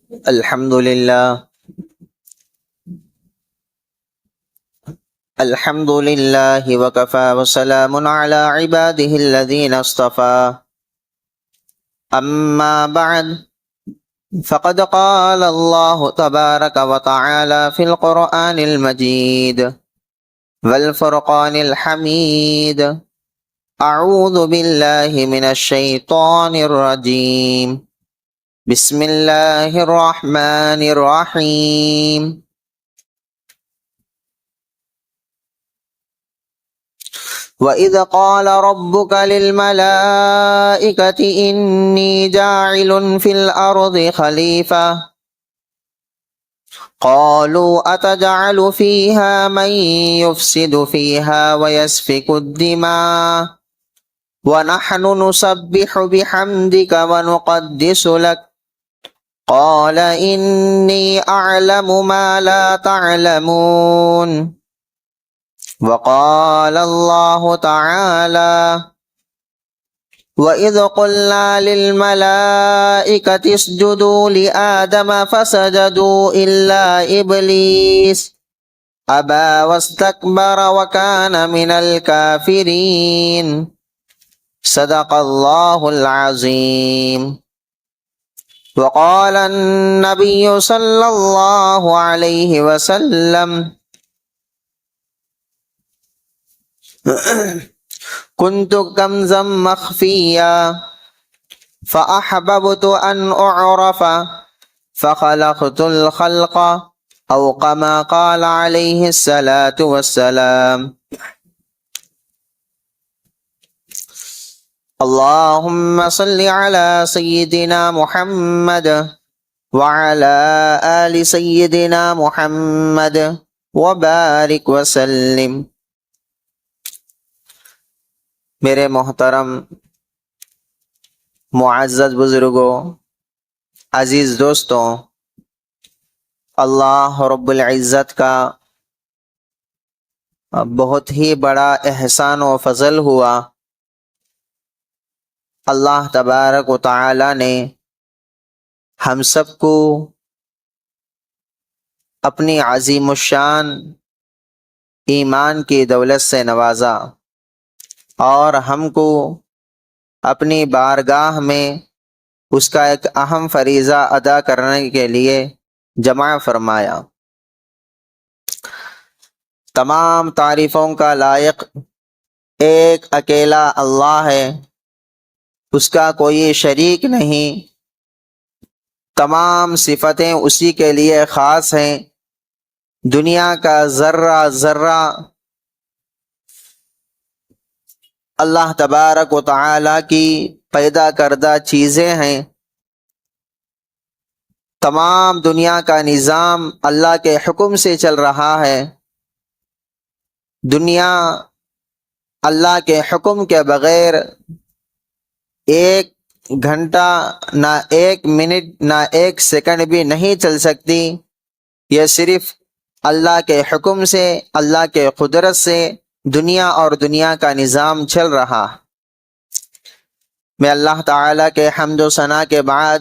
الحمد لله الحمد لله وكفى وسلام على عباده الذين اصطفى أما بعد فقد قال الله تبارك وتعالى في القرآن المجيد والفرقان الحميد أعوذ بالله من الشيطان الرجيم بسم الله الرحمن الرحيم وَإِذْ قَالَ رَبُّكَ لِلْمَلَائِكَةِ إِنِّي جَاعِلٌ فِي الْأَرْضِ خَلِيفَةً قَالُوا أَتَجْعَلُ فِيهَا مَن يُفْسِدُ فِيهَا وَيَسْفِكُ الدِّمَاءَ وَنَحْنُ نُسَبِّحُ بِحَمْدِكَ وَنُقَدِّسُ لَكَ قَالَ إِنِّي أَعْلَمُ مَا لَا تَعْلَمُونَ وقال الله تعالى وَإِذْ قُلْنَا لِلْمَلَائِكَةِ اسْجُدُوا لِآدَمَ فَسَجَدُوا إِلَّا إِبْلِيسَ أَبَى وَاسْتَكْبَرَ وَكَانَ مِنَ الْكَافِرِينَ صدق الله العظيم. وقال النبي صلى الله عليه وسلم كنت كنزا مخفيا فأحببت أن أعرف فخلقت الخلق أو كما قال عليه الصلاة والسلام. اللهم صل على سيدنا محمد وعلى آل سيدنا محمد وبارك وسلم. میرے محترم معزز بزرگوں، عزیز دوستوں، اللہ رب العزت کا بہت ہی بڑا احسان و فضل ہوا. اللہ تبارک و تعالی نے ہم سب کو اپنی عظیم الشان ایمان کی دولت سے نوازا اور ہم کو اپنی بارگاہ میں اس کا ایک اہم فریضہ ادا کرنے کے لیے جمع فرمایا. تمام تعریفوں کا لائق ایک اکیلا اللہ ہے، اس کا کوئی شریک نہیں. تمام صفتیں اسی کے لیے خاص ہیں. دنیا کا ذرہ ذرہ اللہ تبارک و تعالی کی پیدا کردہ چیزیں ہیں. تمام دنیا کا نظام اللہ کے حکم سے چل رہا ہے. دنیا اللہ کے حکم کے بغیر ایک گھنٹہ نہ ایک منٹ نہ ایک سیکنڈ بھی نہیں چل سکتی. یہ صرف اللہ کے حکم سے، اللہ کے قدرت سے دنیا اور دنیا کا نظام چل رہا. میں اللہ تعالیٰ کے حمد و ثنا کے بعد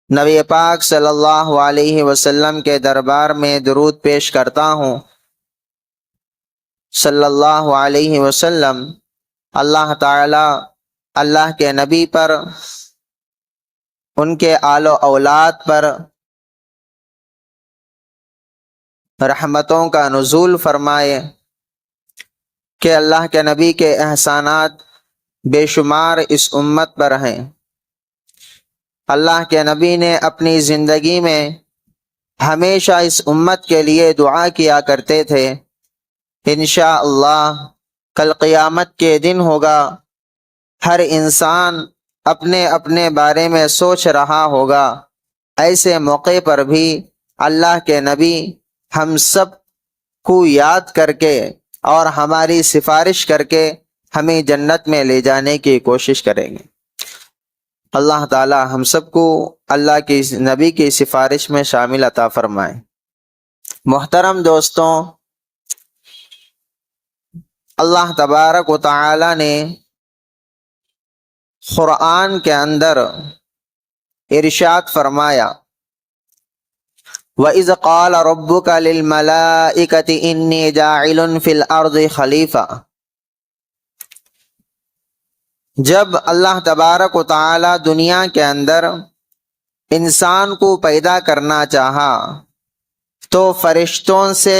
نبی پاک صلی اللہ علیہ وسلم کے دربار میں درود پیش کرتا ہوں. صلی اللہ علیہ وسلم اللہ تعالیٰ اللہ کے نبی پر، ان کے آل و اولاد پر رحمتوں کا نزول فرمائے کہ اللہ کے نبی کے احسانات بے شمار اس امت پر ہیں. اللہ کے نبی نے اپنی زندگی میں ہمیشہ اس امت کے لیے دعا کیا کرتے تھے. انشاءاللہ کل قیامت کے دن ہوگا، ہر انسان اپنے اپنے بارے میں سوچ رہا ہوگا. ایسے موقع پر بھی اللہ کے نبی ہم سب کو یاد کر کے اور ہماری سفارش کر کے ہمیں جنت میں لے جانے کی کوشش کریں گے. اللہ تعالی ہم سب کو اللہ کے نبی کی سفارش میں شامل عطا فرمائے. محترم دوستوں، اللہ تبارک و تعالی نے قرآن کے اندر ارشاد فرمایا وَإِذْ قَالَ رَبُّكَ لِلْمَلَائِكَةِ إِنِّي جَاعِلٌ فِي الْأَرْضِ خَلِيفَةً، جب اللہ تبارک و تعالی دنیا کے اندر انسان کو پیدا کرنا چاہا تو فرشتوں سے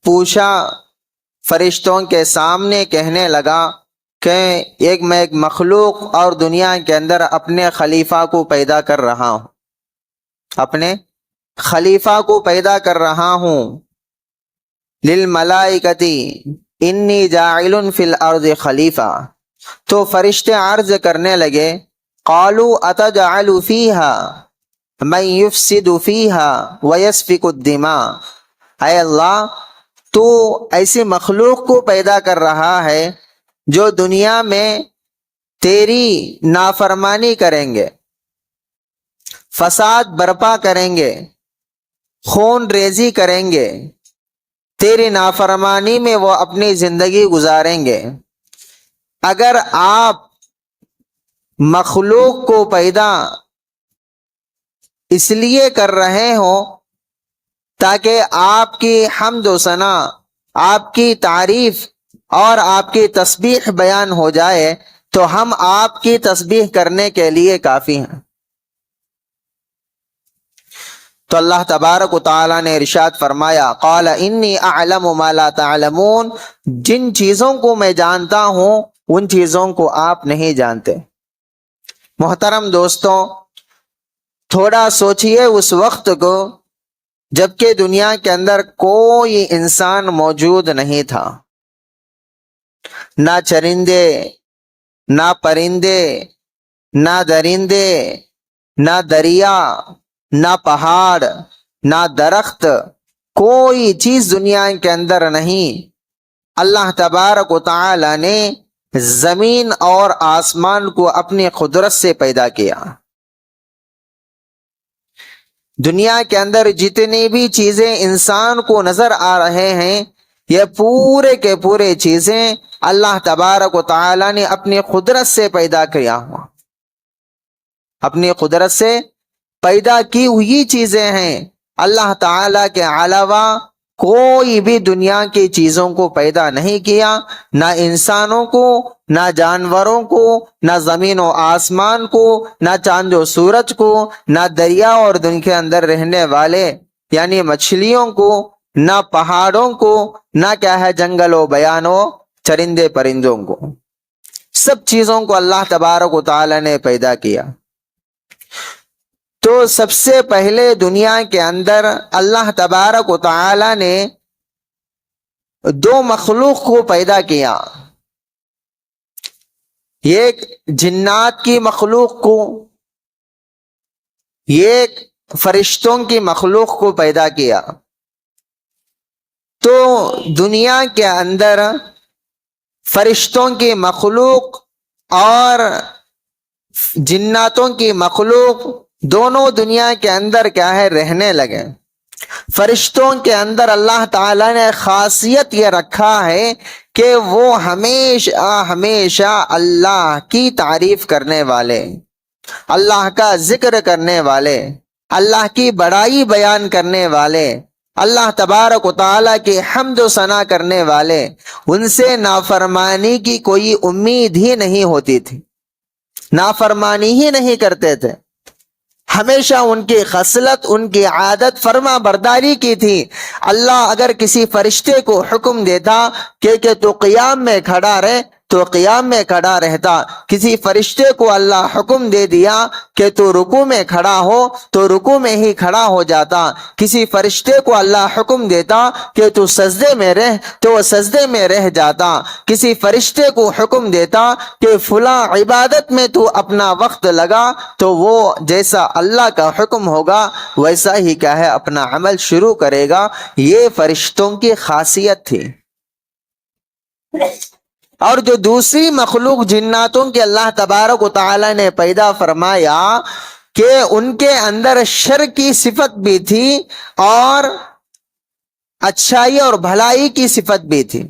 پوچھا، فرشتوں کے سامنے کہنے لگا کہ میں ایک مخلوق اور دنیا کے اندر اپنے خلیفہ کو پیدا کر رہا ہوں، اپنے خلیفہ کو پیدا کر رہا ہوں۔ للملائکتی انی جاعل فی الارض خلیفہ، تو فرشتے عرض کرنے لگے، قالوا اتجعل فیہا من یفسد فیہا ویسفک الدماء، اے اللہ تو ایسی مخلوق کو پیدا کر رہا ہے جو دنیا میں تیری نافرمانی کریں گے، فساد برپا کریں گے، خون ریزی کریں گے، تیری نافرمانی میں وہ اپنی زندگی گزاریں گے۔ اگر آپ مخلوق کو پیدا اس لیے کر رہے ہو تاکہ آپ کی حمد و ثنا، آپ کی تعریف اور آپ کی تسبیح بیان ہو جائے تو ہم آپ کی تسبیح کرنے کے لیے کافی ہیں۔ تو اللہ تبارک و تعالیٰ نے ارشاد فرمایا، قال انی اعلم ما لا تعلمون، جن چیزوں کو میں جانتا ہوں ان چیزوں کو آپ نہیں جانتے۔ محترم دوستوں، تھوڑا سوچئے اس وقت کو جبکہ دنیا کے اندر کوئی انسان موجود نہیں تھا، نہ چرندے، نہ پرندے، نہ درندے، نہ دریا، نہ پہاڑ، نہ درخت، کوئی چیز دنیا کے اندر نہیں۔ اللہ تبارک و تعالی نے زمین اور آسمان کو اپنی قدرت سے پیدا کیا۔ دنیا کے اندر جتنی بھی چیزیں انسان کو نظر آ رہے ہیں یہ پورے کے پورے چیزیں اللہ تبارک و تعالی نے اپنی قدرت سے پیدا کیا ہوا، اپنی قدرت سے پیدا کی ہوئی چیزیں ہیں۔ اللہ تعالی کے علاوہ کوئی بھی دنیا کی چیزوں کو پیدا نہیں کیا، نہ انسانوں کو، نہ جانوروں کو، نہ زمین و آسمان کو، نہ چاند و سورج کو، نہ دریا اور دن کے اندر رہنے والے یعنی مچھلیوں کو، نہ پہاڑوں کو، نہ کیا ہے جنگل و بیان و چرندے پرندوں کو۔ سب چیزوں کو اللہ تبارک و تعالی نے پیدا کیا۔ تو سب سے پہلے دنیا کے اندر اللہ تبارک و تعالی نے دو مخلوق کو پیدا کیا، ایک جنات کی مخلوق کو، ایک فرشتوں کی مخلوق کو پیدا کیا۔ تو دنیا کے اندر فرشتوں کی مخلوق اور جناتوں کی مخلوق دونوں دنیا کے اندر کیا ہے رہنے لگے۔ فرشتوں کے اندر اللہ تعالیٰ نے خاصیت یہ رکھا ہے کہ وہ ہمیشہ ہمیشہ اللہ کی تعریف کرنے والے، اللہ کا ذکر کرنے والے، اللہ کی بڑائی بیان کرنے والے، اللہ تبارک و تعالیٰ کی حمد و ثنا کرنے والے، ان سے نافرمانی کی کوئی امید ہی نہیں ہوتی تھی، نافرمانی ہی نہیں کرتے تھے۔ ہمیشہ ان کی خصلت، ان کی عادت فرما برداری کی تھی۔ اللہ اگر کسی فرشتے کو حکم دیتا کہ تو قیام میں کھڑا رہ تو قیام میں کھڑا رہتا، کسی فرشتے کو اللہ حکم دے دیا کہ تو رکوع میں کھڑا ہو تو رکوع میں ہی کھڑا ہو جاتا، کسی فرشتے کو اللہ حکم دیتا کہ تو سجدے میں رہ تو وہ سجدے میں رہ جاتا، کسی فرشتے کو حکم دیتا کہ فلاں عبادت میں تو اپنا وقت لگا تو وہ جیسا اللہ کا حکم ہوگا ویسا ہی کیا ہے اپنا عمل شروع کرے گا۔ یہ فرشتوں کی خاصیت تھی۔ اور جو دوسری مخلوق جناتوں کے اللہ تبارک و تعالی نے پیدا فرمایا کہ ان کے اندر شر کی صفت بھی تھی اور اچھائی اور بھلائی کی صفت بھی تھی،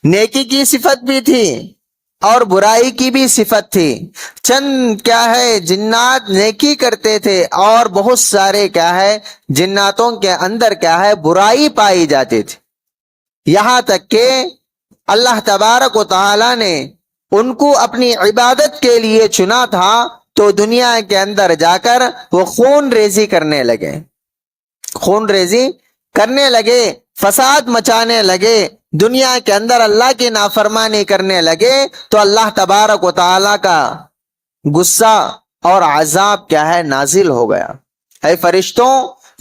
نیکی کی صفت بھی تھی اور برائی کی بھی صفت تھی. چند کیا ہے جنات نیکی کرتے تھے اور بہت سارے کیا ہے جناتوں کے اندر کیا ہے برائی پائی جاتی تھی. یہاں تک کہ اللہ تبارک و تعالی نے ان کو اپنی عبادت کے لیے چنا تھا تو دنیا کے اندر جا کر وہ خون ریزی کرنے لگے، خون ریزی کرنے لگے، فساد مچانے لگے، دنیا کے اندر اللہ کی نافرمانی کرنے لگے. تو اللہ تبارک و تعالی کا غصہ اور عذاب کیا ہے نازل ہو گیا. اے فرشتوں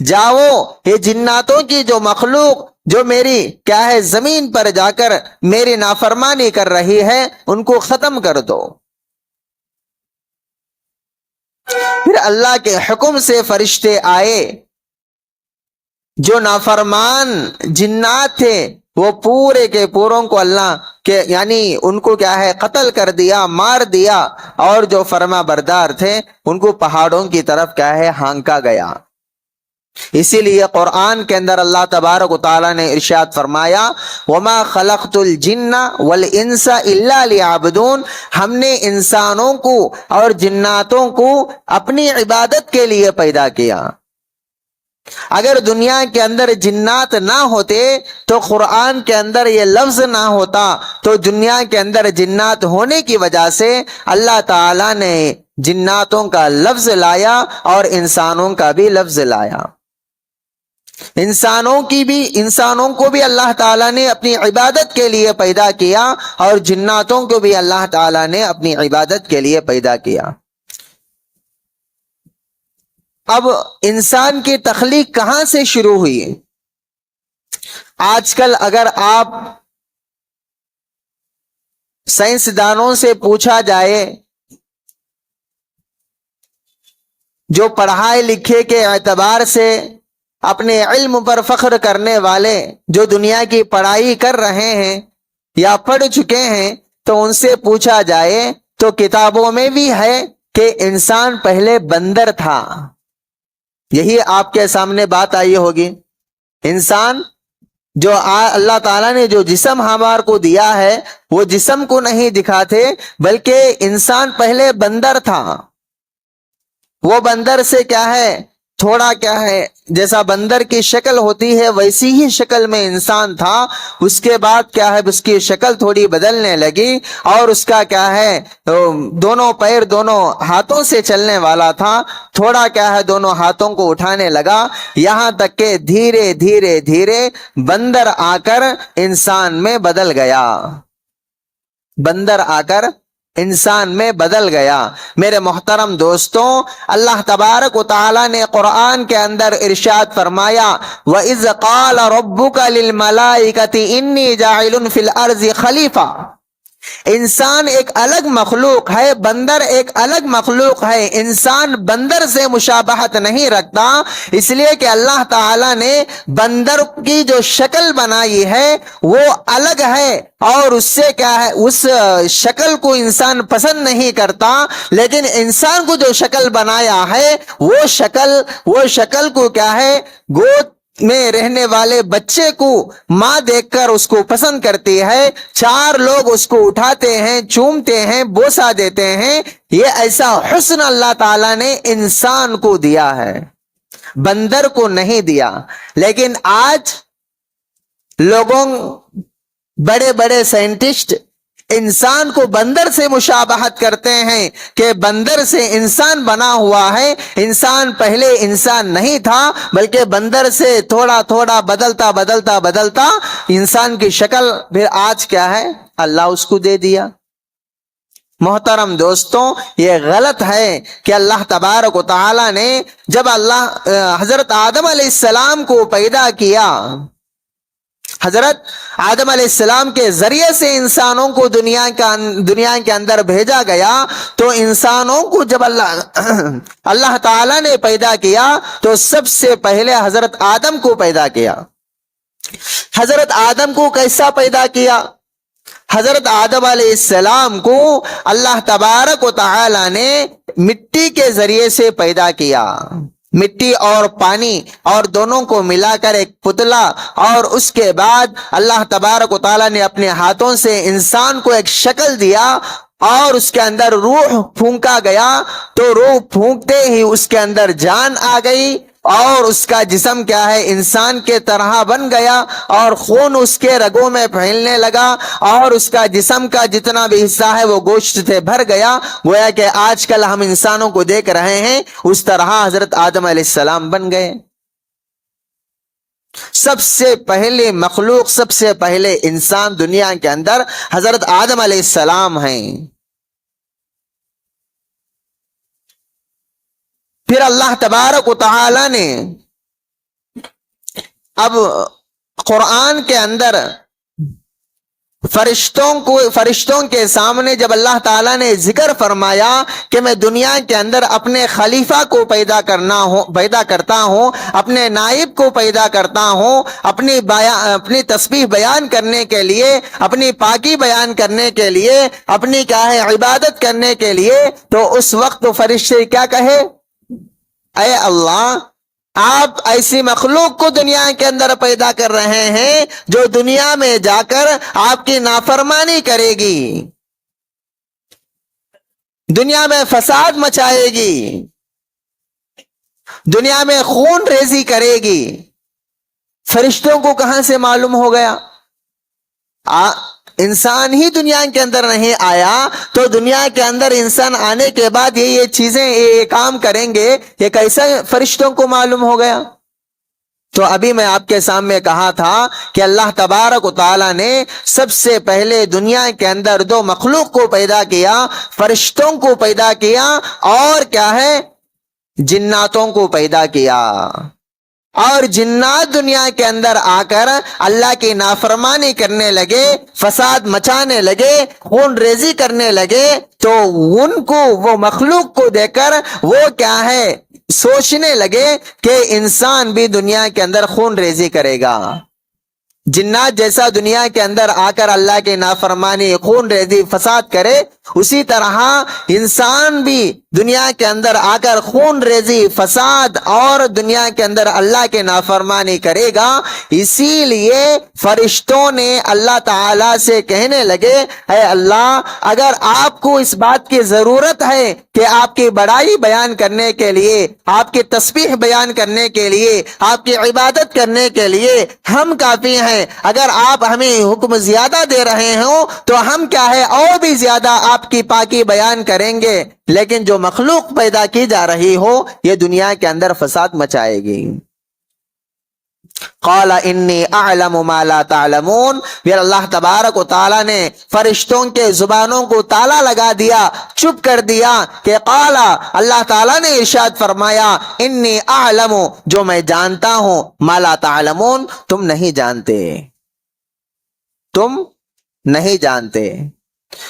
جاؤ، یہ جناتوں کی جو مخلوق جو میری کیا ہے زمین پر جا کر میری نافرمانی کر رہی ہے ان کو ختم کر دو. پھر اللہ کے حکم سے فرشتے آئے، جو نافرمان جنات تھے وہ پورے کے پوروں کو اللہ کے یعنی ان کو کیا ہے قتل کر دیا، مار دیا، اور جو فرما بردار تھے ان کو پہاڑوں کی طرف کیا ہے ہانکا گیا. اسی لیے قرآن کے اندر اللہ تبارک و تعالی نے ارشاد فرمایا وَمَا خَلَقْتُ الْجِنَّ وَالْإِنسَ إِلَّا لِيَعْبُدُونَ، ہم نے انسانوں کو اور جناتوں کو اپنی عبادت کے لیے پیدا کیا. اگر دنیا کے اندر جنات نہ ہوتے تو قرآن کے اندر یہ لفظ نہ ہوتا. تو دنیا کے اندر جنات ہونے کی وجہ سے اللہ تعالی نے جناتوں کا لفظ لایا اور انسانوں کا بھی لفظ لایا. انسانوں کو بھی اللہ تعالیٰ نے اپنی عبادت کے لیے پیدا کیا اور جناتوں کو بھی اللہ تعالیٰ نے اپنی عبادت کے لیے پیدا کیا. اب انسان کی تخلیق کہاں سے شروع ہوئی؟ آج کل اگر آپ سائنسدانوں سے پوچھا جائے، جو پڑھائی لکھے کے اعتبار سے اپنے علم پر فخر کرنے والے، جو دنیا کی پڑھائی کر رہے ہیں یا پڑھ چکے ہیں، تو ان سے پوچھا جائے تو کتابوں میں بھی ہے کہ انسان پہلے بندر تھا. یہی آپ کے سامنے بات آئی ہوگی. انسان جو اللہ تعالیٰ نے جو جسم ہمارے کو دیا ہے وہ جسم کو نہیں دکھاتے، بلکہ انسان پہلے بندر تھا. وہ بندر سے کیا ہے تھوڑا کیا ہے جیسا بندر کی شکل ہوتی ہے ویسی ہی شکل میں انسان تھا. اس کے بعد کیا ہے اس کی شکل تھوڑی بدلنے لگی اور اس کا کیا ہے دونوں پیر دونوں ہاتھوں سے چلنے والا تھا. تھوڑا کیا ہے دونوں ہاتھوں کو اٹھانے لگا، یہاں تک کہ دھیرے دھیرے دھیرے بندر آ کر انسان میں بدل گیا. بندر آ کر انسان میں بدل گیا. میرے محترم دوستوں، اللہ تبارک و تعالی نے قرآن کے اندر ارشاد فرمایا وَإِذْ قَالَ رَبُّكَ لِلْمَلَائِكَةِ إِنِّي جَاعِلٌ فِي الْأَرْضِ خَلِيفَةً. انسان ایک الگ مخلوق ہے، بندر ایک الگ مخلوق ہے. انسان بندر سے مشابہت نہیں رکھتا، اس لیے کہ اللہ تعالی نے بندر کی جو شکل بنائی ہے وہ الگ ہے اور اس سے کیا ہے اس شکل کو انسان پسند نہیں کرتا. لیکن انسان کو جو شکل بنایا ہے وہ شکل کو کیا ہے گود میں رہنے والے بچے کو ماں دیکھ کر اس کو پسند کرتی ہے. چار لوگ اس کو اٹھاتے ہیں، چومتے ہیں، بوسہ دیتے ہیں. یہ ایسا حسن اللہ تعالیٰ نے انسان کو دیا ہے، بندر کو نہیں دیا. لیکن آج لوگوں بڑے بڑے سائنٹسٹ انسان کو بندر سے مشابہت کرتے ہیں کہ بندر سے انسان بنا ہوا ہے. انسان پہلے انسان نہیں تھا بلکہ بندر سے تھوڑا تھوڑا بدلتا انسان کی شکل پھر آج کیا ہے اللہ اس کو دے دیا. محترم دوستوں، یہ غلط ہے کہ اللہ تبارک و تعالی نے جب حضرت آدم علیہ السلام کو پیدا کیا، حضرت آدم علیہ السلام کے ذریعے سے انسانوں کو دنیا کے اندر بھیجا گیا، تو انسانوں کو جب اللہ تعالی نے پیدا کیا تو سب سے پہلے حضرت آدم کو پیدا کیا. حضرت آدم کو کیسا پیدا کیا؟ حضرت آدم علیہ السلام کو اللہ تبارک و تعالی نے مٹی کے ذریعے سے پیدا کیا. مٹی اور پانی اور دونوں کو ملا کر ایک پتلا، اور اس کے بعد اللہ تبارک و تعالیٰ نے اپنے ہاتھوں سے انسان کو ایک شکل دیا اور اس کے اندر روح پھونکا گیا، تو روح پھونکتے ہی اس کے اندر جان آ گئی اور اس کا جسم کیا ہے، انسان کے طرح بن گیا، اور خون اس کے رگوں میں پھیلنے لگا اور اس کا جسم کا جتنا بھی حصہ ہے وہ گوشت سے بھر گیا، گویا کہ آج کل ہم انسانوں کو دیکھ رہے ہیں اس طرح حضرت آدم علیہ السلام بن گئے۔ سب سے پہلے مخلوق، سب سے پہلے انسان دنیا کے اندر حضرت آدم علیہ السلام ہیں۔ پھر اللہ تبارک و تعالی نے اب قرآن کے اندر فرشتوں کے سامنے جب اللہ تعالیٰ نے ذکر فرمایا کہ میں دنیا کے اندر اپنے خلیفہ کو پیدا کرتا ہوں، اپنے نائب کو پیدا کرتا ہوں، اپنی تسبیح بیان کرنے کے لیے، اپنی پاکی بیان کرنے کے لیے، اپنی کیا ہے عبادت کرنے کے لیے، تو اس وقت فرشتے کیا کہے، اے اللہ، آپ ایسی مخلوق کو دنیا کے اندر پیدا کر رہے ہیں جو دنیا میں جا کر آپ کی نافرمانی کرے گی، دنیا میں فساد مچائے گی، دنیا میں خون ریزی کرے گی۔ فرشتوں کو کہاں سے معلوم ہو گیا؟ انسان ہی دنیا کے اندر نہیں آیا تو دنیا کے اندر انسان آنے کے بعد یہ چیزیں یہ کام کریں گے، یہ کیسے فرشتوں کو معلوم ہو گیا؟ تو ابھی میں آپ کے سامنے کہا تھا کہ اللہ تبارک و تعالیٰ نے سب سے پہلے دنیا کے اندر دو مخلوق کو پیدا کیا، فرشتوں کو پیدا کیا اور کیا ہے، جناتوں کو پیدا کیا، اور جنات دنیا کے اندر آ کر اللہ کی نافرمانی کرنے لگے، فساد مچانے لگے، خون ریزی کرنے لگے، تو ان کو، وہ مخلوق کو دیکھ کر وہ کیا ہے، سوچنے لگے کہ انسان بھی دنیا کے اندر خون ریزی کرے گا، جنات جیسا دنیا کے اندر آ کر اللہ کی نافرمانی، خون ریزی، فساد کرے، اسی طرح انسان بھی دنیا کے اندر آ کر خون ریزی، فساد اور دنیا کے اندر اللہ کے نافرمانی کرے گا۔ اسی لیے فرشتوں نے اللہ تعالی سے کہنے لگے، اے اللہ، اگر آپ کو اس بات کی ضرورت ہے کہ آپ کی بڑائی بیان کرنے کے لیے، آپ کی تسبیح بیان کرنے کے لیے، آپ کی عبادت کرنے کے لیے ہم کافی ہیں، اگر آپ ہمیں حکم زیادہ دے رہے ہوں تو ہم کیا ہے، اور بھی زیادہ آپ کی پاکی بیان کریں گے، لیکن جو مخلوق پیدا کی جا رہی ہو یہ دنیا کے اندر فساد مچائے گی۔ قال انی اعلم ما لا تعلمون، پھر اللہ تبارک و تعالی نے فرشتوں کے زبانوں کو تالا لگا دیا، چپ کر دیا، کہ قال، اللہ تعالی نے ارشاد فرمایا، انی اعلم، جو میں جانتا ہوں، ما لا تعلمون، تم نہیں جانتے، تم نہیں جانتے۔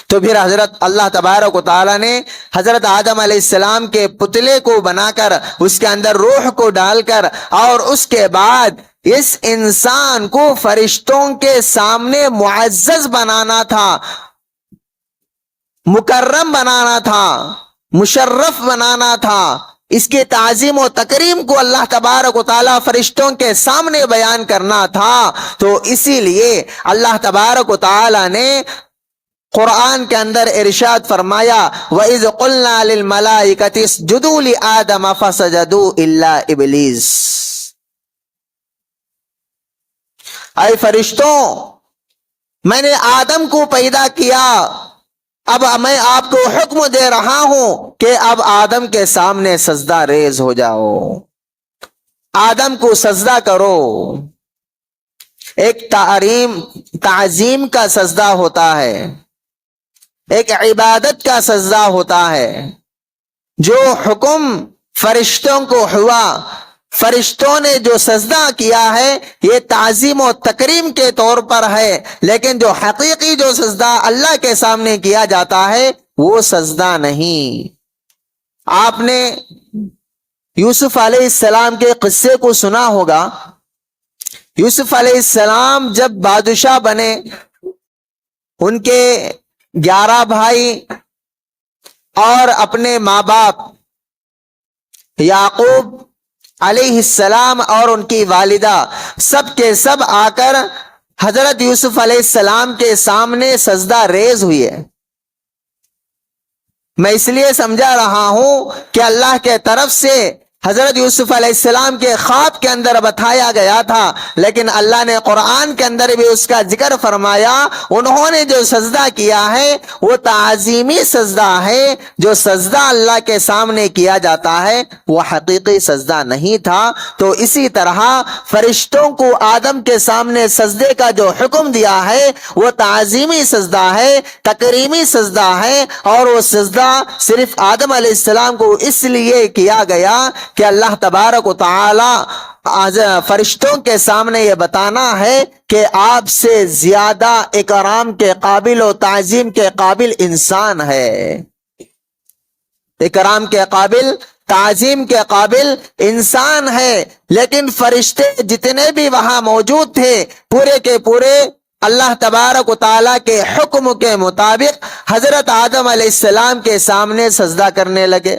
تو پھر حضرت اللہ تبارک و تعالی نے حضرت آدم علیہ السلام کے پتلے کو بنا کر اس کے اندر روح کو ڈال کر اور اس کے بعد اس انسان کو فرشتوں کے سامنے معزز بنانا تھا، مکرم بنانا تھا، مشرف بنانا تھا، اس کی تعظیم و تکریم کو اللہ تبارک و تعالی فرشتوں کے سامنے بیان کرنا تھا۔ تو اسی لیے اللہ تبارک و تعالی نے قرآن کے اندر ارشاد فرمایا، وَإِذْ قُلْنَا لِلْمَلَائِكَةِ اسْجُدُوا لِآدَمَ فَسَجَدُوا إِلَّا إِبْلِيسَ، اے فرشتوں، میں نے آدم کو پیدا کیا، اب میں آپ کو حکم دے رہا ہوں کہ اب آدم کے سامنے سجدہ ریز ہو جاؤ، آدم کو سجدہ کرو۔ ایک تعظیم کا سجدہ ہوتا ہے، ایک عبادت کا سجدہ ہوتا ہے۔ جو حکم فرشتوں کو ہوا، فرشتوں نے جو سجدہ کیا ہے، یہ تعظیم و تکریم کے طور پر ہے، لیکن جو حقیقی جو سجدہ اللہ کے سامنے کیا جاتا ہے وہ سجدہ نہیں۔ آپ نے یوسف علیہ السلام کے قصے کو سنا ہوگا۔ یوسف علیہ السلام جب بادشاہ بنے، ان کے 11 بھائی اور اپنے ماں باپ یعقوب علیہ السلام اور ان کی والدہ سب کے سب آ کر حضرت یوسف علیہ السلام کے سامنے سجدہ ریز ہوئی ہے۔ میں اس لیے سمجھا رہا ہوں کہ اللہ کے طرف سے حضرت یوسف علیہ السلام کے خواب کے اندر بتایا گیا تھا، لیکن اللہ نے قرآن کے اندر بھی اس کا ذکر فرمایا۔ انہوں نے جو سجدہ کیا ہے وہ تعظیمی سجدہ ہے، جو سجدہ اللہ کے سامنے کیا جاتا ہے وہ حقیقی سجدہ نہیں تھا۔ تو اسی طرح فرشتوں کو آدم کے سامنے سجدے کا جو حکم دیا ہے وہ تعظیمی سجدہ ہے، تکریمی سجدہ ہے، اور وہ سجدہ صرف آدم علیہ السلام کو اس لیے کیا گیا کہ اللہ تبارک و تعالی فرشتوں کے سامنے یہ بتانا ہے کہ آپ سے زیادہ اکرام کے قابل و تعظیم کے قابل انسان ہے، اکرام کے قابل تعظیم کے قابل انسان ہے۔ لیکن فرشتے جتنے بھی وہاں موجود تھے پورے کے پورے اللہ تبارک و تعالیٰ کے حکم کے مطابق حضرت آدم علیہ السلام کے سامنے سجدہ کرنے لگے۔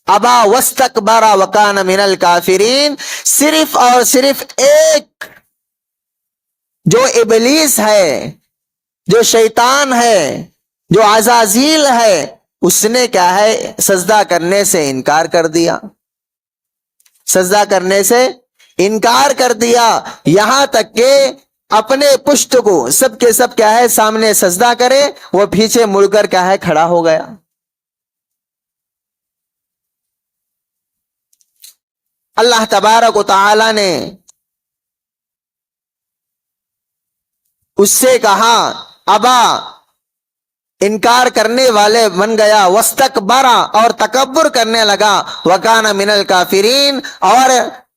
ابا واستکبر وکان من الکافرین، صرف اور صرف ایک جو ابلیس ہے، جو شیطان ہے، جو عزازیل ہے، اس نے کیا ہے سجدہ کرنے سے انکار کر دیا، سجدہ کرنے سے انکار کر دیا، یہاں تک کہ اپنے پشت کو سب کے سب کیا ہے سامنے سجدہ کرے، وہ پیچھے مڑ کر کیا ہے کھڑا ہو گیا۔ اللہ تبارک و تعالی نے اس سے کہا ابا، انکار کرنے والے بن گیا، واستکبرا اور تکبر کرنے لگا، وکان من الکافرین اور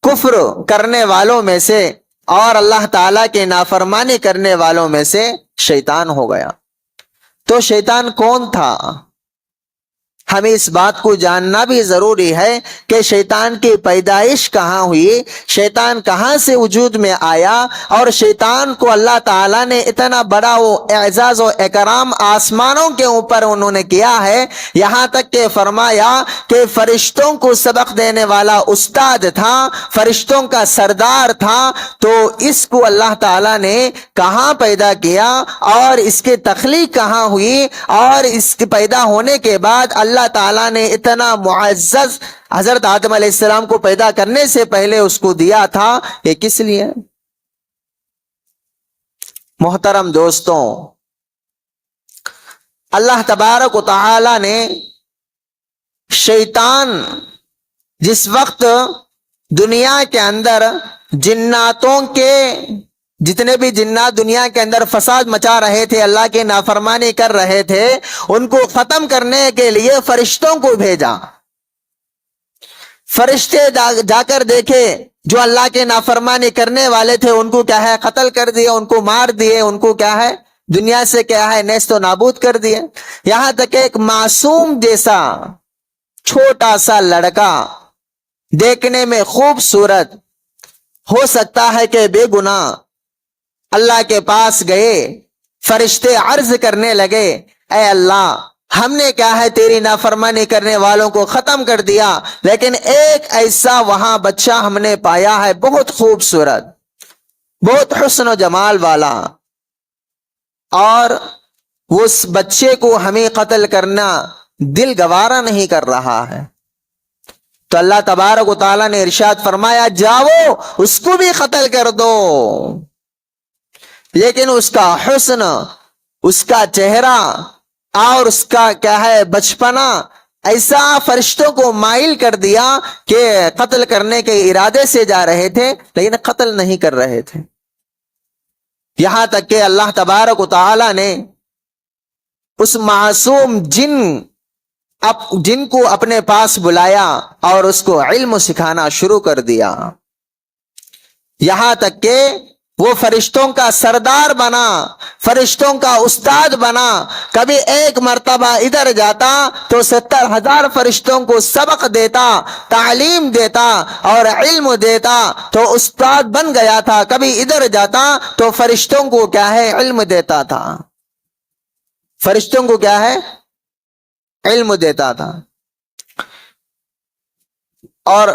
کفر کرنے والوں میں سے اور اللہ تعالی کے نافرمانی کرنے والوں میں سے شیطان ہو گیا۔ تو شیطان کون تھا؟ ہمیں اس بات کو جاننا بھی ضروری ہے کہ شیطان کی پیدائش کہاں ہوئی، شیطان کہاں سے وجود میں آیا، اور شیطان کو اللہ تعالیٰ نے اتنا بڑا وہ اعزاز و اکرام آسمانوں کے اوپر انہوں نے کیا ہے، یہاں تک کہ فرمایا کہ فرشتوں کو سبق دینے والا استاد تھا، فرشتوں کا سردار تھا۔ تو اس کو اللہ تعالیٰ نے کہاں پیدا کیا اور اس کی تخلیق کہاں ہوئی، اور اس کے پیدا ہونے کے بعد اللہ تعالیٰ نے اتنا معزز حضرت آدم علیہ السلام کو پیدا کرنے سے پہلے اس کو دیا تھا، یہ کس لیے؟ محترم دوستوں، اللہ تبارک و تعالی نے شیطان جس وقت دنیا کے اندر جناتوں کے جتنے بھی جنات دنیا کے اندر فساد مچا رہے تھے، اللہ کی نافرمانی کر رہے تھے، ان کو ختم کرنے کے لیے فرشتوں کو بھیجا۔ فرشتے جا کر دیکھے جو اللہ کے نافرمانی کرنے والے تھے، ان کو کیا ہے قتل کر دیے، ان کو مار دیے، ان کو کیا ہے دنیا سے کیا ہے نیست و نابود کر دیے۔ یہاں تک کہ ایک معصوم جیسا چھوٹا سا لڑکا دیکھنے میں خوبصورت ہو سکتا ہے کہ بے گناہ، اللہ کے پاس گئے، فرشتے عرض کرنے لگے اے اللہ، ہم نے کیا ہے تیری نافرمانی کرنے والوں کو ختم کر دیا، لیکن ایک ایسا وہاں بچہ ہم نے پایا ہے بہت خوبصورت، بہت حسن و جمال والا، اور اس بچے کو ہمیں قتل کرنا دل گوارا نہیں کر رہا ہے۔ تو اللہ تبارک و تعالیٰ نے ارشاد فرمایا جاؤ اس کو بھی قتل کر دو، لیکن اس کا حسن، اس کا چہرہ اور اس کا کیا ہے بچپنا ایسا فرشتوں کو مائل کر دیا کہ قتل کرنے کے ارادے سے جا رہے تھے لیکن قتل نہیں کر رہے تھے۔ یہاں تک کہ اللہ تبارک و تعالی نے اس معصوم جن کو اپنے پاس بلایا اور اس کو علم سکھانا شروع کر دیا، یہاں تک کہ وہ فرشتوں کا سردار بنا، فرشتوں کا استاد بنا۔ کبھی ایک مرتبہ ادھر جاتا تو 70,000 فرشتوں کو سبق دیتا، تعلیم دیتا اور علم دیتا، تو استاد بن گیا تھا۔ کبھی ادھر جاتا تو فرشتوں کو کیا ہے علم دیتا تھا، فرشتوں کو کیا ہے علم دیتا تھا۔ اور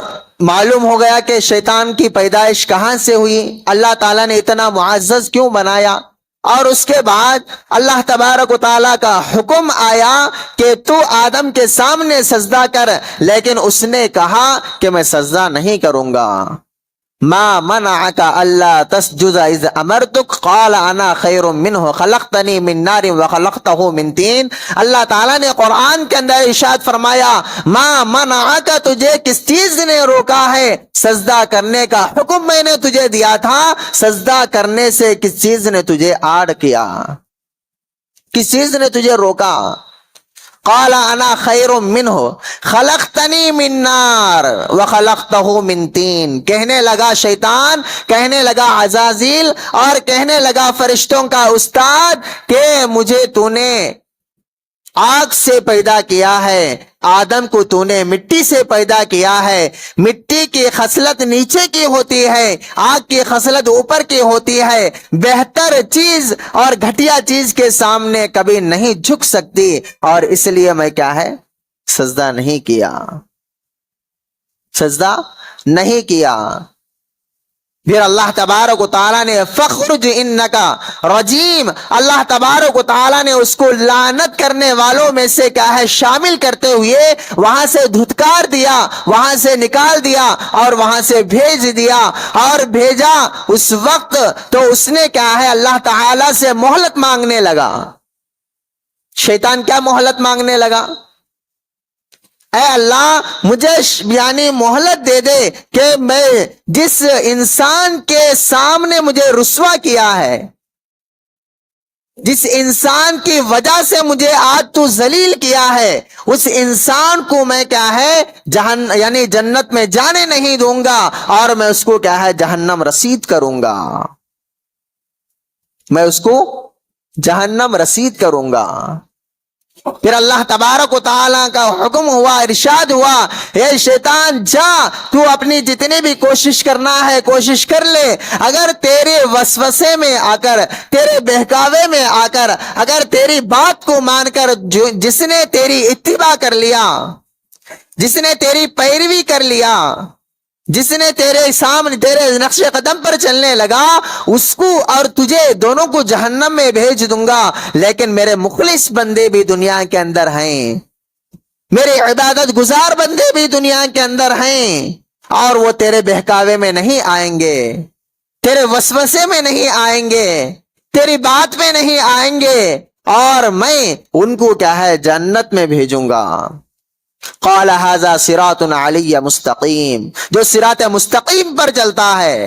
معلوم ہو گیا کہ شیطان کی پیدائش کہاں سے ہوئی، اللہ تعالیٰ نے اتنا معزز کیوں بنایا، اور اس کے بعد اللہ تبارک و تعالیٰ کا حکم آیا کہ تو آدم کے سامنے سجدہ کر، لیکن اس نے کہا کہ میں سجدہ نہیں کروں گا۔ ما منعك الا تسجد اذ امرتك قال انا خیر منه خلقتنی من نار وخلقته من طین۔ اللہ تعالیٰ نے قرآن کے اندر ارشاد فرمایا ما منعك، تجھے کس چیز نے روکا ہے سجدہ کرنے کا حکم میں نے تجھے دیا تھا، سجدہ کرنے سے کس چیز نے تجھے آڑ کیا، کس چیز نے تجھے روکا؟ قال انا خیر منہ خلقتنی من نار وخلقتہ من طین۔ کہنے لگا شیطان، کہنے لگا عزازیل، اور کہنے لگا فرشتوں کا استاد کہ مجھے تو نے آگ سے پیدا کیا ہے، آدم کو تو نے مٹی سے پیدا کیا ہے، مٹی کی خصلت نیچے کی ہوتی ہے، آگ کی خصلت اوپر کی ہوتی ہے، بہتر چیز اور گھٹیا چیز کے سامنے کبھی نہیں جھک سکتی، اور اس لیے میں کیا ہے سجدہ نہیں کیا، سجدہ نہیں کیا۔ پھر اللہ تبارک و تعالیٰ نے فخرج انکا رجیم، اللہ تبارک و تعالیٰ نے اس کو لعنت کرنے والوں میں سے کیا ہے شامل کرتے ہوئے وہاں سے دھتکار دیا، وہاں سے نکال دیا اور وہاں سے بھیج دیا، اور بھیجا اس وقت تو اس نے کیا ہے اللہ تعالیٰ سے مہلت مانگنے لگا۔ شیطان کیا مہلت مانگنے لگا؟ اے اللہ مجھے یعنی مہلت دے دے کہ میں جس انسان کے سامنے مجھے رسوا کیا ہے، جس انسان کی وجہ سے مجھے آج تو ذلیل کیا ہے، اس انسان کو میں کیا ہے یعنی جنت میں جانے نہیں دوں گا، اور میں اس کو کیا ہے جہنم رسید کروں گا، میں اس کو جہنم رسید کروں گا۔ پھر اللہ تبارک و تعالیٰ کا حکم ہوا، ارشاد ہوا اے شیطان جا، تو اپنی جتنی بھی کوشش کرنا ہے کوشش کر لے، اگر تیرے وسوسے میں آ کر، تیرے بہکاوے میں آ کر، اگر تیری بات کو مان کر جس نے تیری اتباع کر لیا، جس نے تیری پیروی کر لیا، جس نے تیرے سامنے تیرے نقش قدم پر چلنے لگا، اس کو اور تجھے دونوں کو جہنم میں بھیج دوں گا، لیکن میرے مخلص بندے بھی دنیا کے اندر ہیں، میرے عبادت گزار بندے بھی دنیا کے اندر ہیں، اور وہ تیرے بہکاوے میں نہیں آئیں گے، تیرے وسوسے میں نہیں آئیں گے، تیری بات میں نہیں آئیں گے، اور میں ان کو کیا ہے جنت میں بھیجوں گا۔ قال هذا صراط علی مستقیم، جو صراط مستقیم پر چلتا ہے،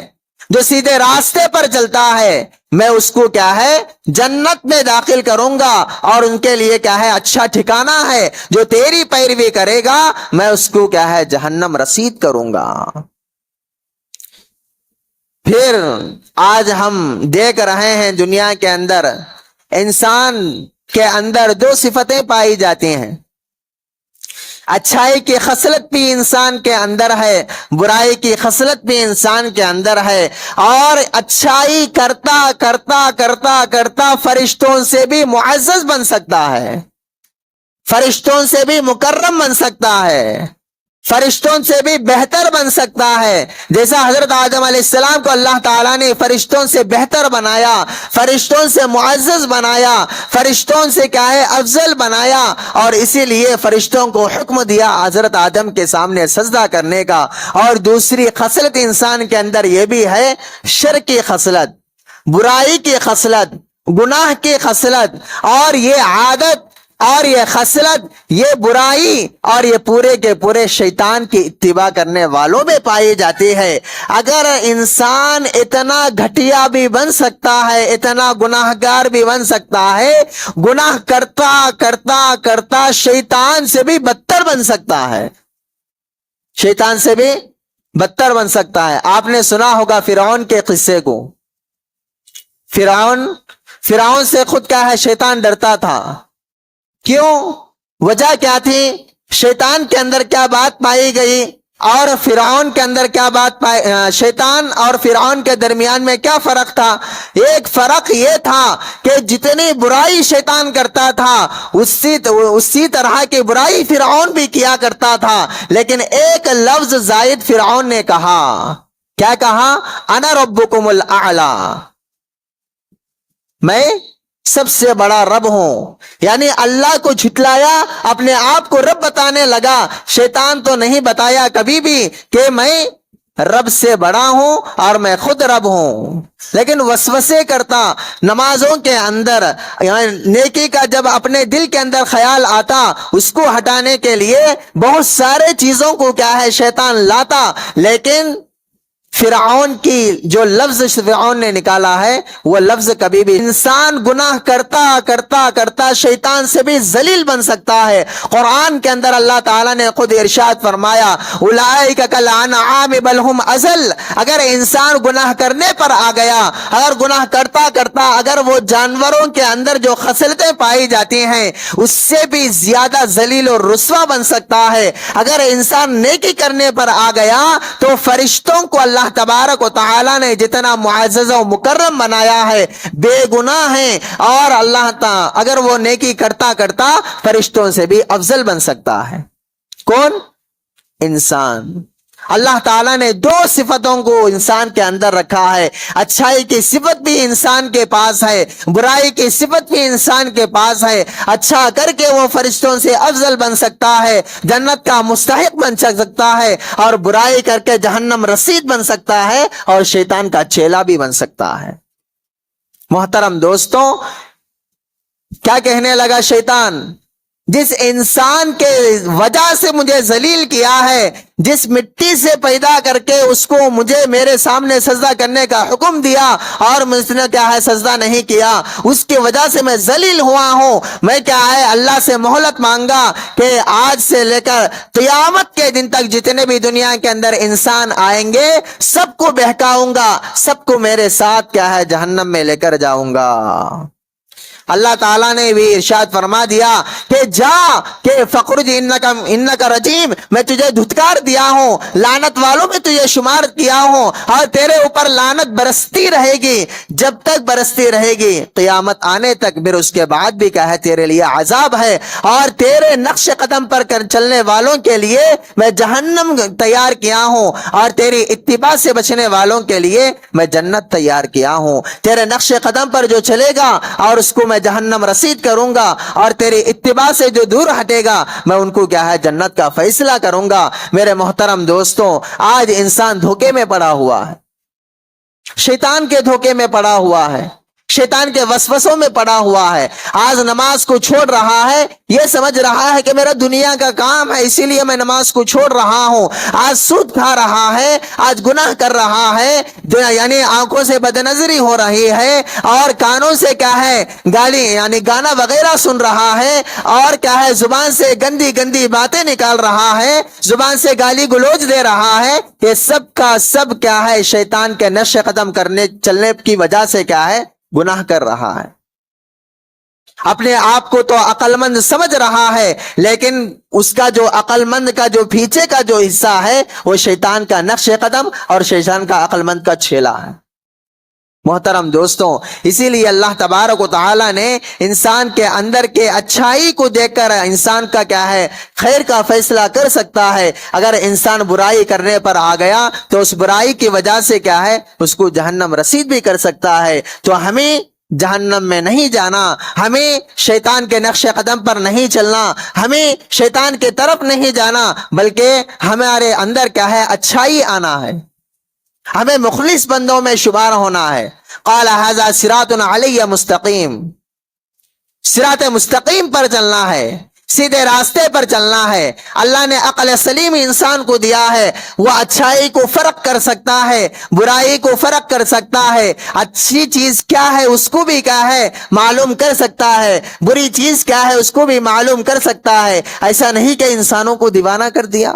جو سیدھے راستے پر چلتا ہے، میں اس کو کیا ہے جنت میں داخل کروں گا، اور ان کے لیے کیا ہے اچھا ٹھکانہ ہے، جو تیری پیروی کرے گا میں اس کو کیا ہے جہنم رسید کروں گا۔ پھر آج ہم دیکھ رہے ہیں دنیا کے اندر انسان کے اندر دو صفتیں پائی جاتی ہیں، اچھائی کی خصلت بھی انسان کے اندر ہے، برائی کی خصلت بھی انسان کے اندر ہے، اور اچھائی کرتا کرتا کرتا کرتا فرشتوں سے بھی معزز بن سکتا ہے، فرشتوں سے بھی مکرم بن سکتا ہے، فرشتوں سے بھی بہتر بن سکتا ہے، جیسا حضرت آدم علیہ السلام کو اللہ تعالیٰ نے فرشتوں سے بہتر بنایا، فرشتوں سے معزز بنایا، فرشتوں سے کیا ہے افضل بنایا، اور اسی لیے فرشتوں کو حکم دیا حضرت آدم کے سامنے سجدہ کرنے کا۔ اور دوسری خصلت انسان کے اندر یہ بھی ہے شر کی خصلت، برائی کی خصلت، گناہ کی خصلت، اور یہ عادت اور یہ خصلت، یہ برائی اور یہ پورے کے پورے شیطان کی اتباع کرنے والوں میں پائی جاتی ہے۔ اگر انسان اتنا گھٹیا بھی بن سکتا ہے، اتنا گناہگار بھی بن سکتا ہے، گناہ کرتا کرتا کرتا شیطان سے بھی بدتر بن سکتا ہے، شیطان سے بھی بدتر بن سکتا ہے۔ آپ نے سنا ہوگا فرعون کے قصے کو، فرعون سے خود کیا ہے شیطان ڈرتا تھا، کیوں؟ وجہ کیا تھی؟ شیطان کے اندر کیا بات پائی گئی؟ اور فرعون کے اندر کیا بات پائے، شیطان اور فرعون کے درمیان میں کیا فرق تھا؟ ایک فرق یہ تھا کہ جتنی برائی شیطان کرتا تھا اسی طرح کی برائی فرعون بھی کیا کرتا تھا، لیکن ایک لفظ زائد فرعون نے کہا، کیا کہا؟ انا ربکم الاعلی، میں سب سے بڑا رب ہوں، یعنی اللہ کو جھٹلایا، اپنے آپ کو رب بتانے لگا۔ شیطان تو نہیں بتایا کبھی بھی کہ میں رب سے بڑا ہوں اور میں خود رب ہوں، لیکن وسوسے کرتا نمازوں کے اندر، یعنی نیکی کا جب اپنے دل کے اندر خیال آتا اس کو ہٹانے کے لیے بہت سارے چیزوں کو کیا ہے شیطان لاتا، لیکن فرعون کی جو لفظ فرعون نے نکالا ہے وہ لفظ کبھی بھی، انسان گناہ کرتا کرتا کرتا شیطان سے بھی ذلیل بن سکتا ہے۔ قرآن کے اندر اللہ تعالیٰ نے خود ارشاد فرمایا، اولئک کالانعام بل ہم اضل، اگر انسان گناہ کرنے پر آ گیا، اگر گناہ کرتا کرتا اگر وہ جانوروں کے اندر جو خصلتیں پائی جاتی ہیں اس سے بھی زیادہ ذلیل اور رسوا بن سکتا ہے۔ اگر انسان نیکی کرنے پر آ گیا تو فرشتوں کو اللہ تبارک و تعالی نے جتنا معزز و مکرم بنایا ہے، بے گناہ ہیں، اور اللہ تعالی اگر وہ نیکی کرتا کرتا فرشتوں سے بھی افضل بن سکتا ہے۔ کون؟ انسان۔ اللہ تعالیٰ نے دو صفتوں کو انسان کے اندر رکھا ہے، اچھائی کی صفت بھی انسان کے پاس ہے، برائی کی صفت بھی انسان کے پاس ہے۔ اچھا کر کے وہ فرشتوں سے افضل بن سکتا ہے، جنت کا مستحق بن سکتا ہے، اور برائی کر کے جہنم رسید بن سکتا ہے، اور شیطان کا چیلا بھی بن سکتا ہے۔ محترم دوستوں، کیا کہنے لگا شیطان؟ جس انسان کے وجہ سے مجھے ذلیل کیا ہے، جس مٹی سے پیدا کر کے اس کو مجھے میرے سامنے سجدہ کرنے کا حکم دیا اور مجھ نے کیا ہے سجدہ نہیں کیا، اس کی وجہ سے میں ذلیل ہوا ہوں، میں کیا ہے اللہ سے مہلت مانگا کہ آج سے لے کر قیامت کے دن تک جتنے بھی دنیا کے اندر انسان آئیں گے سب کو بہکاؤں گا، سب کو میرے ساتھ کیا ہے جہنم میں لے کر جاؤں گا۔ اللہ تعالیٰ نے بھی ارشاد فرما دیا کہ جا کہ فخرج انک رجیم، میں تجھے دھتکار دیا ہوں، لعنت والوں میں تجھے شمار کیا ہوں، اور تیرے اوپر لعنت برستی رہے گی، جب تک برستی رہے گی قیامت آنے تک، پھر اس کے بعد بھی کیا ہے تیرے لیے عذاب ہے، اور تیرے نقش قدم پر چلنے والوں کے لیے میں جہنم تیار کیا ہوں، اور تیری اتباع سے بچنے والوں کے لیے میں جنت تیار کیا ہوں۔ تیرے نقش قدم پر جو چلے گا اور اس کو میں جہنم رسید کروں گا، اور تیری اتباع سے جو دور ہٹے گا میں ان کو کیا ہے جنت کا فیصلہ کروں گا۔ میرے محترم دوستوں، آج انسان دھوکے میں پڑا ہوا ہے، شیطان کے دھوکے میں پڑا ہوا ہے، شیطان کے وسوسوں میں پڑا ہوا ہے۔ آج نماز کو چھوڑ رہا ہے، یہ سمجھ رہا ہے کہ میرا دنیا کا کام ہے اسی لیے میں نماز کو چھوڑ رہا ہوں۔ آج سود کھا رہا ہے، آج گناہ کر رہا ہے، یعنی آنکھوں سے بدنظری ہو رہی ہے، اور کانوں سے کیا ہے گالی یعنی گانا وغیرہ سن رہا ہے، اور کیا ہے زبان سے گندی گندی باتیں نکال رہا ہے، زبان سے گالی گلوچ دے رہا ہے۔ یہ سب کا سب کیا ہے شیطان کے نقش قدم کرنے چلنے کی وجہ سے کیا ہے گناہ کر رہا ہے۔ اپنے آپ کو تو عقل مند سمجھ رہا ہے، لیکن اس کا جو عقل مند کا جو پیچھے کا جو حصہ ہے وہ شیطان کا نقش قدم اور شیطان کا عقل مند کا چھیلا ہے۔ محترم دوستوں، اسی لیے اللہ تبارک و تعالی نے انسان کے اندر کے اچھائی کو دیکھ کر انسان کا کیا ہے خیر کا فیصلہ کر سکتا ہے۔ اگر انسان برائی کرنے پر آ گیا تو اس برائی کی وجہ سے کیا ہے اس کو جہنم رسید بھی کر سکتا ہے۔ تو ہمیں جہنم میں نہیں جانا، ہمیں شیطان کے نقش قدم پر نہیں چلنا، ہمیں شیطان کی طرف نہیں جانا، بلکہ ہمارے اندر کیا ہے اچھائی آنا ہے، ہمیں مخلص بندوں میں شمار ہونا ہے۔ قال ھذا صراط علی مستقیم، صراط مستقیم پر چلنا ہے، سیدھے راستے پر چلنا ہے۔ اللہ نے عقل سلیم انسان کو دیا ہے، وہ اچھائی کو فرق کر سکتا ہے، برائی کو فرق کر سکتا ہے، اچھی چیز کیا ہے اس کو بھی کیا ہے معلوم کر سکتا ہے، بری چیز کیا ہے اس کو بھی معلوم کر سکتا ہے۔ ایسا نہیں کہ انسانوں کو دیوانہ کر دیا،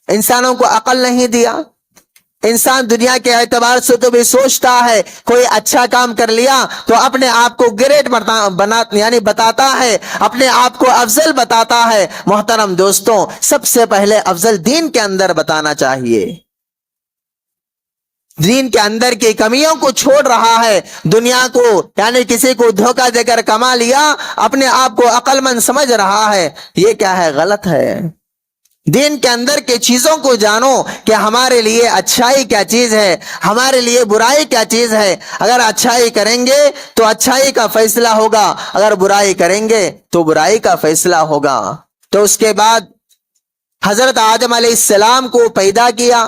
انسانوں کو عقل نہیں دیا، انسان دنیا کے اعتبار سے تو بھی سوچتا ہے، کوئی اچھا کام کر لیا تو اپنے آپ کو گریٹ یعنی بتاتا ہے، اپنے آپ کو افضل بتاتا ہے۔ محترم دوستوں، سب سے پہلے افضل دین کے اندر بتانا چاہیے، دین کے اندر کی کمیوں کو چھوڑ رہا ہے، دنیا کو یعنی کسی کو دھوکہ دے کر کما لیا، اپنے آپ کو عقل مند سمجھ رہا ہے، یہ کیا ہے؟ غلط ہے۔ دین کے اندر کی چیزوں کو جانو کہ ہمارے لیے اچھائی کیا چیز ہے، ہمارے لیے برائی کیا چیز ہے۔ اگر اچھائی کریں گے تو اچھائی کا فیصلہ ہوگا، اگر برائی کریں گے تو برائی کا فیصلہ ہوگا۔ تو اس کے بعد حضرت آدم علیہ السلام کو پیدا کیا،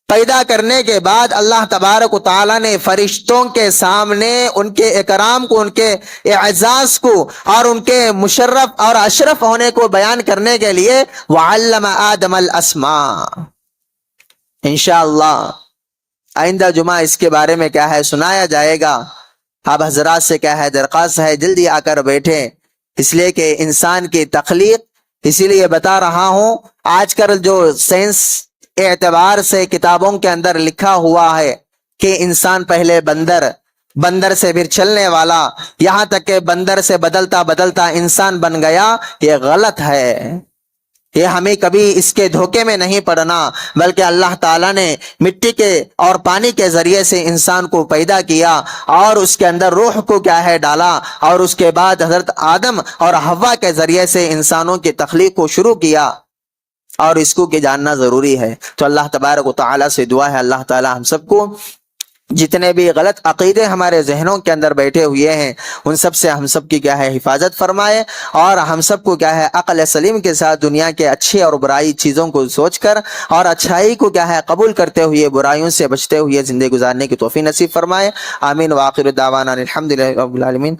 پیدا کرنے کے بعد اللہ تبارک و تعالیٰ نے فرشتوں کے سامنے ان کے اکرام کو، ان کے اعزاز کو اور ان کے مشرف اور اشرف ہونے کو بیان کرنے کے لیے وَعَلَّمَ آدَمَ الْأَسْمَاءَ، انشاءاللہ آئندہ جمعہ اس کے بارے میں کیا ہے سنایا جائے گا۔ آپ حضرات سے کیا ہے درخواست ہے جلدی آ کر بیٹھیں، اس لیے کہ انسان کی تخلیق، اسی لیے بتا رہا ہوں، آج کل جو سائنس اعتبار سے کتابوں کے اندر لکھا ہوا ہے کہ انسان پہلے بندر سے پھر چلنے والا، یہاں تک کہ بندر سے بدلتا بدلتا انسان بن گیا، یہ غلط ہے۔ یہ ہمیں کبھی اس کے دھوکے میں نہیں پڑنا، بلکہ اللہ تعالیٰ نے مٹی کے اور پانی کے ذریعے سے انسان کو پیدا کیا اور اس کے اندر روح کو کیا ہے ڈالا، اور اس کے بعد حضرت آدم اور حوا کے ذریعے سے انسانوں کی تخلیق کو شروع کیا، اور اس کو کہ جاننا ضروری ہے۔ تو اللہ تبارک و تعالیٰ سے دعا ہے اللہ تعالیٰ ہم سب کو جتنے بھی غلط عقیدے ہمارے ذہنوں کے اندر بیٹھے ہوئے ہیں ان سب سے ہم سب کی کیا ہے حفاظت فرمائے، اور ہم سب کو کیا ہے عقل سلیم کے ساتھ دنیا کے اچھے اور برائی چیزوں کو سوچ کر اور اچھائی کو کیا ہے قبول کرتے ہوئے برائیوں سے بچتے ہوئے زندگی گزارنے کی توفیق نصیب فرمائے۔ آمین۔ وآخر دعوانا الحمدللہ رب العالمین۔